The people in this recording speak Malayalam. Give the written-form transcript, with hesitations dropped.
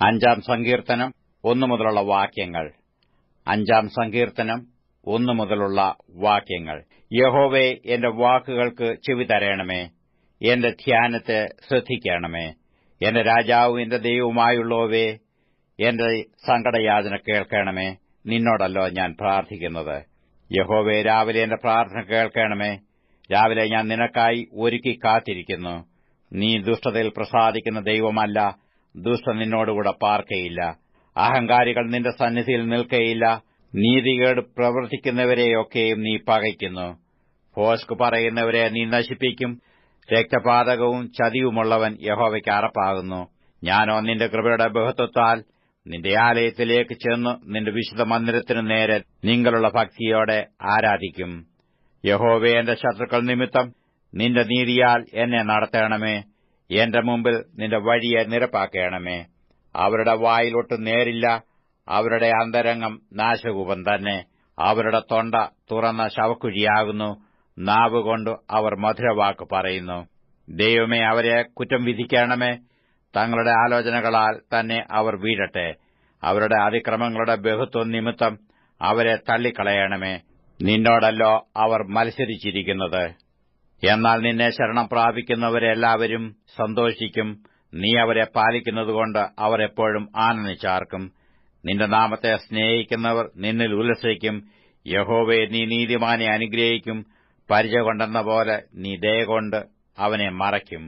അഞ്ചാം സങ്കീർത്തനം 1 മുതലുള്ള വാക്യങ്ങൾ. അഞ്ചാം സങ്കീർത്തനം 1 മുതലുള്ള വാക്യങ്ങൾ. യഹോവേ, എന്റെ വാക്കുകൾക്ക് ചെവി തരേണമേ, എന്റെ ധ്യാനത്തെ ശ്രദ്ധിക്കണമേ. എന്റെ രാജാവും എന്റെ ദൈവവുമായുള്ളോവേ, എന്റെ സങ്കടയാതന കേൾക്കണമേ. നിന്നോടല്ലോ ഞാൻ പ്രാർത്ഥിക്കുന്നത്. യഹോവേ, രാവിലെ എന്റെ പ്രാർത്ഥന കേൾക്കണമേ. രാവിലെ ഞാൻ നിനക്കായി ഒരുക്കി കാത്തിരിക്കുന്നു. നീ ദുഷ്ടതയിൽ പ്രസാദിക്കുന്ന ദൈവമല്ല. ദുഷ്ടൻ നിന്നോടുകൂടെ പാർക്കയില്ല. അഹങ്കാരികൾ നിന്റെ സന്നിധിയിൽ നിൽക്കയില്ല. നീതികേട് പ്രവർത്തിക്കുന്നവരെയൊക്കെയും നീ പകയ്ക്കുന്നു. ഭോഷ്ക് പറയുന്നവരെ നീ നശിപ്പിക്കും. രക്തപാതകവും ചതിവുമുള്ളവൻ യഹോവയ്ക്ക് അറപ്പാകുന്നു. ഞാനോ നിന്റെ കൃപയുടെ ബഹുത്വത്താൽ നിന്റെ ആലയത്തിലേക്ക് ചെന്ന് നിന്റെ വിശുദ്ധ മന്ദിരത്തിനു നേരെ നിങ്ങളുള്ള ഭക്തിയോടെ ആരാധിക്കും. യഹോവേ, എന്റെ ശത്രുക്കൾ നിമിത്തം നിന്റെ നീതിയാൽ എന്നെ നടത്തണമേ. എന്റെ മുമ്പിൽ നിന്റെ വഴിയെ നിരപ്പാക്കണമേ. അവരുടെ വായിലൊട്ടും നേരില്ല. അവരുടെ അന്തരംഗം നാശകൂപം തന്നെ. അവരുടെ തൊണ്ട തുറന്ന ശവക്കുഴിയാകുന്നു. നാവുകൊണ്ട് അവർ മധുരവാക്ക് പറയുന്നു. ദൈവമേ, അവരെ കുറ്റം വിധിക്കണമേ. തങ്ങളുടെ ആലോചനകളാൽ തന്നെ അവർ വീഴട്ടെ. അവരുടെ അതിക്രമങ്ങളുടെ ബഹുത്വം നിമിത്തം അവരെ തള്ളിക്കളയണമേ. നിന്നോടല്ലോ അവർ മത്സരിച്ചിരിക്കുന്നത്. എന്നാൽ നിന്നെ ശരണം പ്രാപിക്കുന്നവരെല്ലാവരും സന്തോഷിക്കും. നീ അവരെ പാലിക്കുന്നതുകൊണ്ട് അവർ എപ്പോഴും ആനന്ദിച്ചാർക്കും. നിന്റെ നാമത്തെ സ്നേഹിക്കുന്നവർ നിന്നിൽ ഉല്ലസിക്കും. യഹോവേ, നീ നീതിമാനെ അനുഗ്രഹിക്കും. പരിച കൊണ്ടെന്ന പോലെ നീ ദയകൊണ്ട് അവനെ മറയ്ക്കും.